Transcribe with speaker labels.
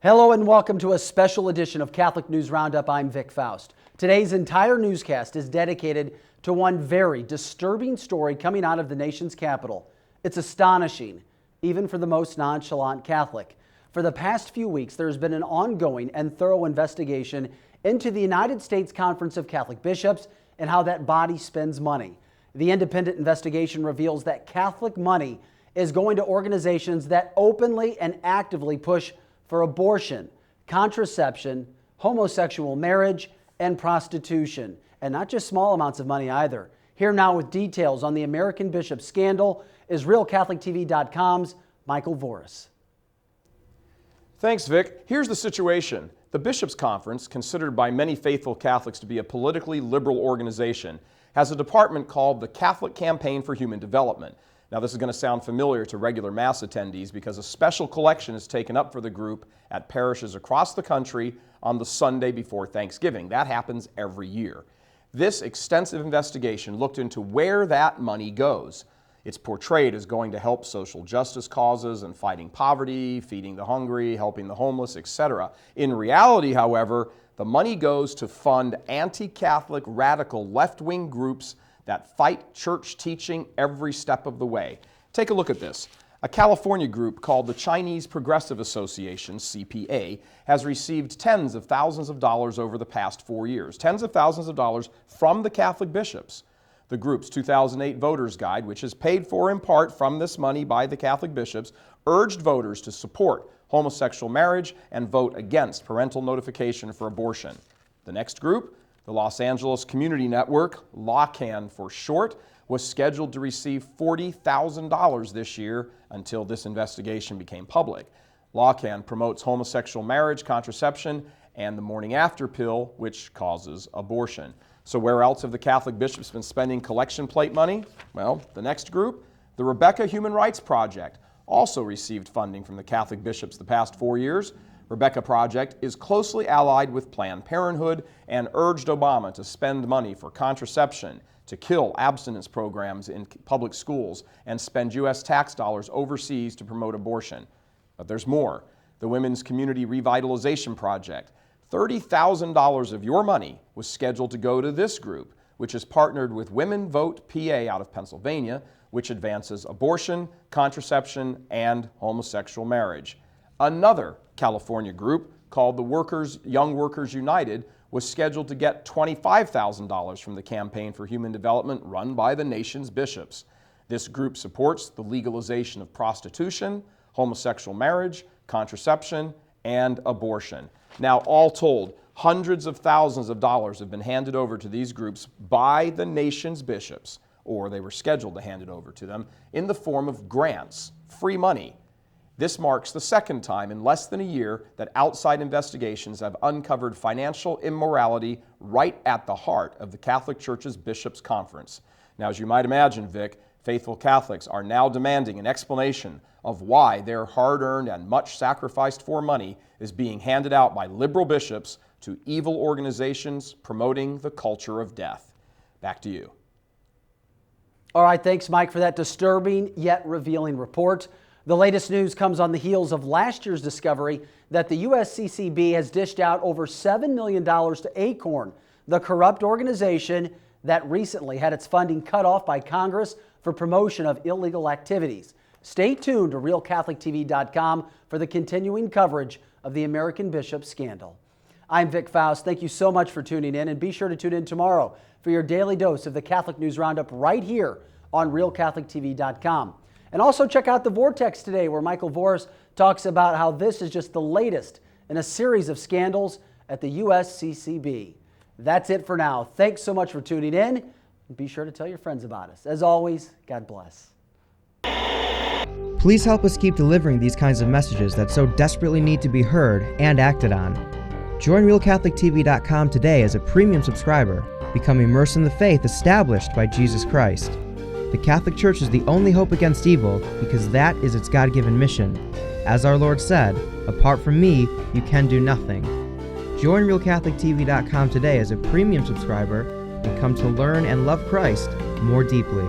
Speaker 1: Hello and welcome to a special edition of Catholic News Roundup. I'm Vic Faust. Today's entire newscast is dedicated to one very disturbing story coming out of the nation's capital. It's astonishing, even for the most nonchalant Catholic. For the past few weeks, there's been an ongoing and thorough investigation into the United States Conference of Catholic Bishops and how that body spends money. The independent investigation reveals that Catholic money is going to organizations that openly and actively push for abortion, contraception, homosexual marriage, and prostitution. And not just small amounts of money either. Here now with details on the American Bishop scandal is RealCatholicTV.com's Michael Voris.
Speaker 2: Thanks, Vic. Here's the situation. The Bishops' Conference, considered by many faithful Catholics to be a politically liberal organization, has a department called the Catholic Campaign for Human Development. Now, this is going to sound familiar to regular Mass attendees because a special collection is taken up for the group at parishes across the country on the Sunday before Thanksgiving. That happens every year. This extensive investigation looked into where that money goes. It's portrayed as going to help social justice causes and fighting poverty, feeding the hungry, helping the homeless, etc. In reality, however, the money goes to fund anti-Catholic radical left-wing groups that fight church teaching every step of the way. Take a look at this. A California group called the Chinese Progressive Association, CPA, has received tens of thousands of dollars over the past 4 years. Tens of thousands of dollars from the Catholic bishops. The group's 2008 Voters Guide, which is paid for in part from this money by the Catholic bishops, urged voters to support homosexual marriage and vote against parental notification for abortion. The next group, the Los Angeles Community Network, LACAN for short, was scheduled to receive $40,000 this year until this investigation became public. LACAN promotes homosexual marriage, contraception, and the morning after pill, which causes abortion. So where else have the Catholic bishops been spending collection plate money? Well, the next group, the Rebecca Human Rights Project, also received funding from the Catholic bishops the past 4 years. Rebecca Project is closely allied with Planned Parenthood and urged Obama to spend money for contraception, to kill abstinence programs in public schools, and spend U.S. tax dollars overseas to promote abortion. But there's more. The Women's Community Revitalization Project. $30,000 of your money was scheduled to go to this group, which is partnered with Women Vote PA out of Pennsylvania, which advances abortion, contraception, and homosexual marriage. Another California group called the Young Workers United was scheduled to get $25,000 from the Campaign for Human Development run by the nation's bishops. This group supports the legalization of prostitution, homosexual marriage, contraception, and abortion. Now, all told, hundreds of thousands of dollars have been handed over to these groups by the nation's bishops, or they were scheduled to hand it over to them, in the form of grants, free money. This marks the second time in less than a year that outside investigations have uncovered financial immorality right at the heart of the Catholic Church's Bishops' Conference. Now, as you might imagine, Vic, faithful Catholics are now demanding an explanation of why their hard-earned and much sacrificed for money is being handed out by liberal bishops to evil organizations promoting the culture of death. Back to you.
Speaker 1: All right, thanks, Mike, for that disturbing yet revealing report. The latest news comes on the heels of last year's discovery that the USCCB has dished out over $7 million to Acorn, the corrupt organization that recently had its funding cut off by Congress for promotion of illegal activities. Stay tuned to RealCatholicTV.com for the continuing coverage of the American Bishop scandal. I'm Vic Faust. Thank you so much for tuning in, and be sure to tune in tomorrow for your daily dose of the Catholic News Roundup right here on RealCatholicTV.com. And also check out The Vortex today, where Michael Voris talks about how this is just the latest in a series of scandals at the USCCB. That's it for now. Thanks so much for tuning in. And be sure to tell your friends about us. As always, God bless.
Speaker 3: Please help us keep delivering these kinds of messages that so desperately need to be heard and acted on. Join RealCatholicTV.com today as a premium subscriber. Become immersed in the faith established by Jesus Christ. The Catholic Church is the only hope against evil because that is its God-given mission. As our Lord said, apart from me, you can do nothing. Join RealCatholicTV.com today as a premium subscriber and come to learn and love Christ more deeply.